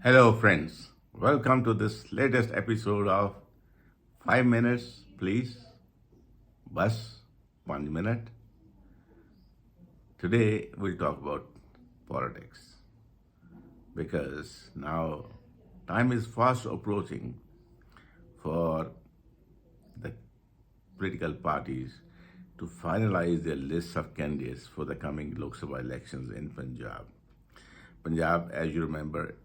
Hello, friends. Welcome to this latest episode of 5 Minutes, Please. Bus, 1 minute. Today, we'll talk about politics because now time is fast approaching for the political parties to finalize their lists of candidates for the coming Lok Sabha elections in Punjab. Punjab, as you remember,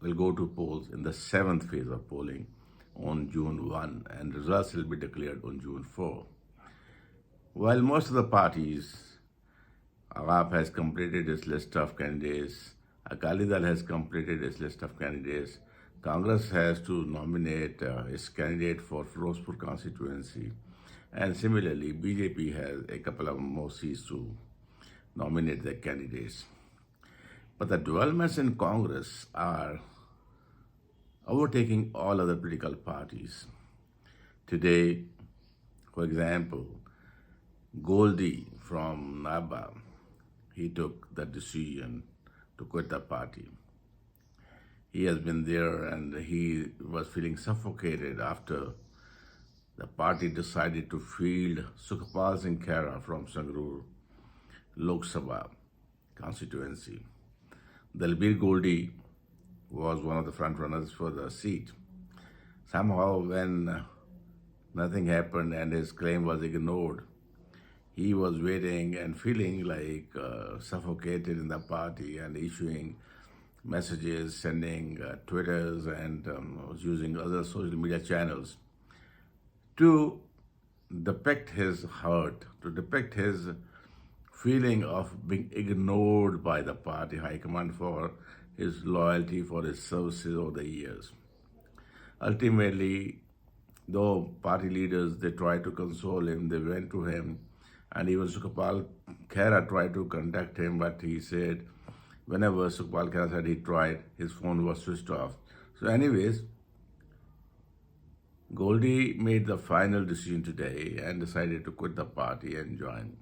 will go to polls in the seventh phase of polling on June 1, and results will be declared on June 4. While most of the parties, AAP has completed its list of candidates, Akali Dal has completed its list of candidates, Congress has to nominate its candidate for Firozpur constituency, and similarly, BJP has a couple of more seats to nominate their candidates. But the developments in Congress are overtaking all other political parties. Today, for example, Goldie from Naba, he took the decision to quit the party. He has been there and he was feeling suffocated after the party decided to field Sukhpal Singh Khera from Sangrur Lok Sabha constituency. Dalbir Goldie was one of the front runners for the seat. Somehow, when nothing happened and his claim was ignored, he was waiting and feeling like suffocated in the party and issuing messages, sending Twitters, and was using other social media channels to depict his hurt, to depict his feeling of being ignored by the party high command for his loyalty, for his services over the years. Ultimately, though party leaders, they tried to console him, they went to him, and even Sukhpal Khera tried to contact him, but he said whenever Sukhpal Khera said he tried, his phone was switched off. So anyways, Goldie made the final decision today and decided to quit the party and join.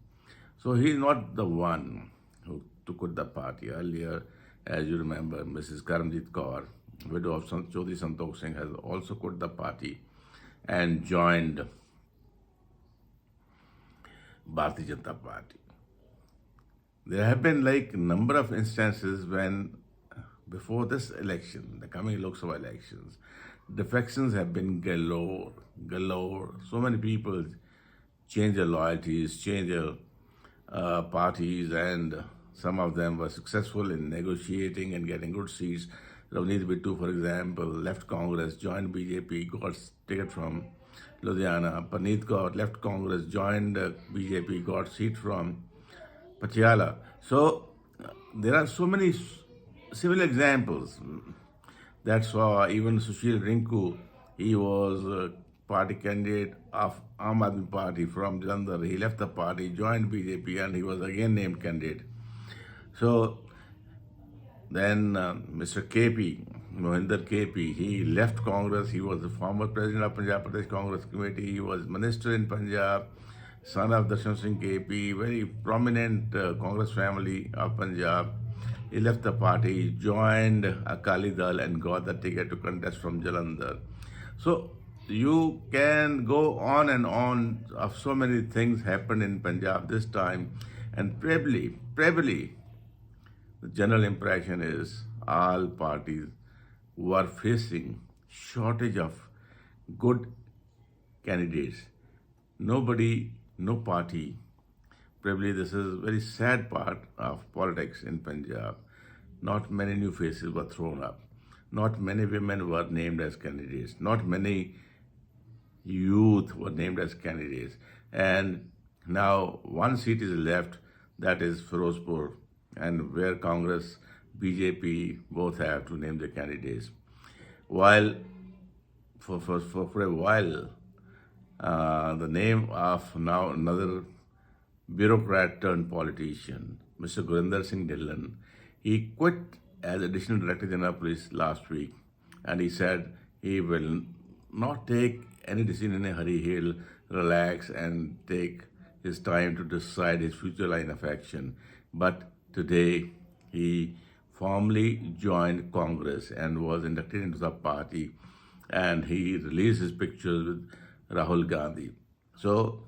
So he's not the one who to quit the party. Earlier, as you remember, Mrs. Karamjit Kaur, widow of Chaudhry Santokh Singh, has also quit the party and joined Bharatiya Janata Party. There have been like a number of instances when before this election, the coming Lok Sabha elections, defections have been galore. So many people change their loyalties, change their parties, and some of them were successful in negotiating and getting good seats. Ravneet Bittu, for example, left Congress, joined BJP, got ticket from Ludhiana. Praneet Kaur left Congress, joined BJP, got seat from Patiala. So there are so many civil examples that saw even Sushil Rinku. He was a party candidate of Aam Aadmi Party from Jalandhar. He left the party, joined BJP, and he was again named candidate. So then Mr. KP, Mohinder KP, he left Congress. He was the former president of Punjab Pradesh Congress Committee. He was minister in Punjab, son of Darshan Singh KP, very prominent Congress family of Punjab. He left the party, joined Akali Dal and got the ticket to contest from Jalandhar. So you can go on and on of so many things happened in Punjab this time, and probably the general impression is all parties were facing shortage of good candidates. Nobody, no party. Probably this is a very sad part of politics in Punjab. Not many new faces were thrown up. Not many women were named as candidates. Not many youth were named as candidates. And now one seat is left, that is Firozpur, and where Congress, BJP both have to name the candidates. While for a while, the name of now another bureaucrat turned politician, Mr. Gurinder Singh Dhillon, he quit as Additional Director General of Police last week, and he said he will not take any decision in a hurry. He'll relax and take his time to decide his future line of action. But today he formally joined Congress and was inducted into the party, and he released his pictures with Rahul Gandhi. So,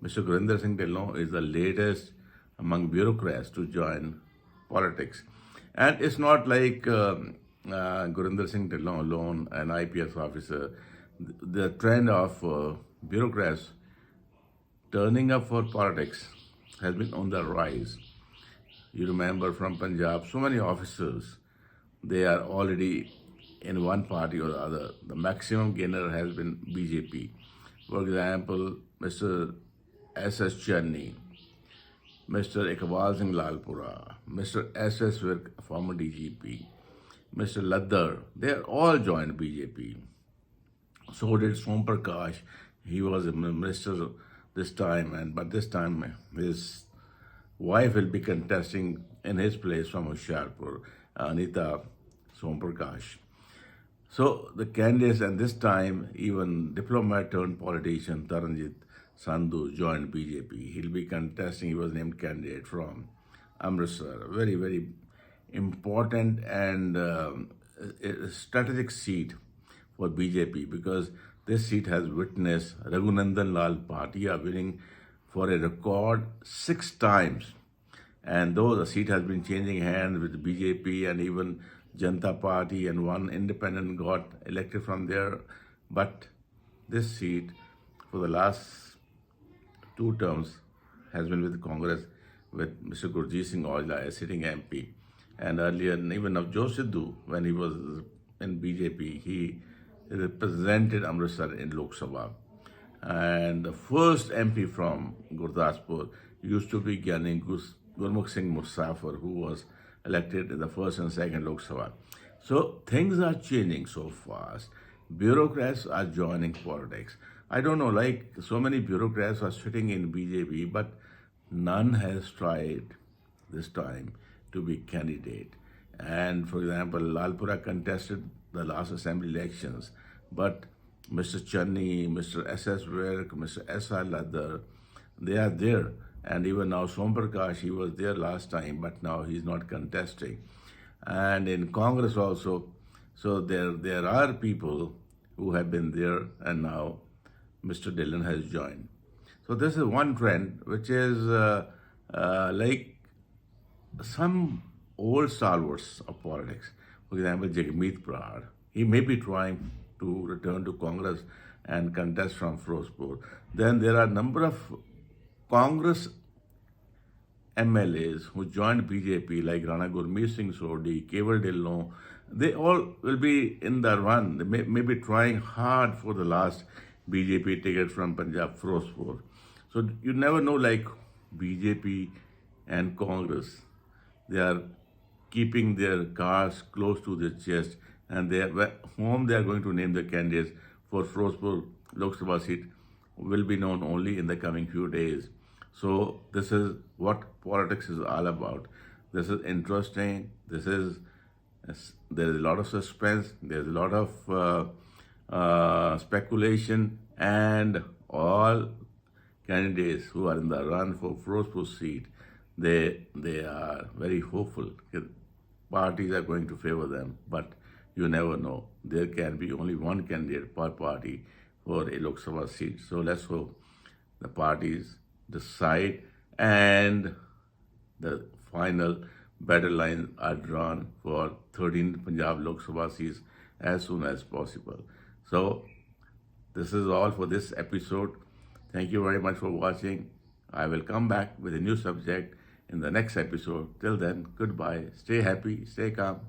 Mr. Gurinder Singh Dhillon is the latest among bureaucrats to join politics. And it's not like Gurinder Singh Dhillon alone, an IPS officer. The trend of bureaucrats turning up for politics has been on the rise. You remember from Punjab, so many officers, they are already in one party or the other. The maximum gainer has been BJP. For example, Mr. S.S. Channi, Mr. Iqbal Singh Lalpura, Mr. S.S. Virk, former DGP, Mr. Ladder, they are all joined BJP. So did Som Prakash. He was a minister this time, but this time his wife will be contesting in his place from Hoshiarpur, Anita Som Prakash. So the candidates, and this time even diplomat turned politician Taranjit Sandhu joined BJP. He'll be contesting, he was named candidate from Amritsar, a very, very important and a strategic seat for BJP, because this seat has witnessed Raghunandan Lal Bhatia winning for a record 6 times. And though the seat has been changing hands with BJP and even Janata Party, and one independent got elected from there, but this seat for the last 2 terms has been with Congress, with Mr. Gurjeet Singh Aujla, a sitting MP. And earlier, even Navjot Sidhu, when he was in BJP, he represented Amritsar in Lok Sabha. And the first MP from Gurdaspur used to be Gyani Gurmukh Singh Musafir, who was elected in the first and second Lok Sabha. So things are changing so fast. Bureaucrats are joining politics. I don't know, like so many bureaucrats are sitting in BJP, but none has tried this time to be candidate. And for example, Lalpura contested the last assembly elections, but Mr. Channi, Mr. S.S. Virk, Mr. S.R. Ladder, they are there. And even now Som Prakash, he was there last time, but now he's not contesting. And in Congress also, so there are people who have been there, and now Mr. Dhillon has joined. So this is one trend, which is like some old stalwarts of politics. For example, Jagmeet Brar, he may be trying to return to Congress and contest from Firozpur. Then there are a number of Congress MLAs who joined BJP, like Rana Gurmeet Singh Sodhi, Keval Dhillon. They all will be in the run. They may be trying hard for the last BJP ticket from Punjab, Firozpur. So you never know, like BJP and Congress, they are keeping their cards close to their chest, and whom they are going to name the candidates for Firozpur Lok Sabha seat will be known only in the coming few days. So this is what politics is all about. This is interesting. There is a lot of suspense. There's a lot of speculation, and all candidates who are in the run for Firozpur seat, they are very hopeful. Parties are going to favor them, but you never know. There can be only one candidate per party for a Lok Sabha seat. So let's hope the parties decide and the final battle lines are drawn for 13 Punjab Lok Sabha seats as soon as possible. So this is all for this episode. Thank you very much for watching. I will come back with a new subject in the next episode. Till then, goodbye. Stay happy, stay calm.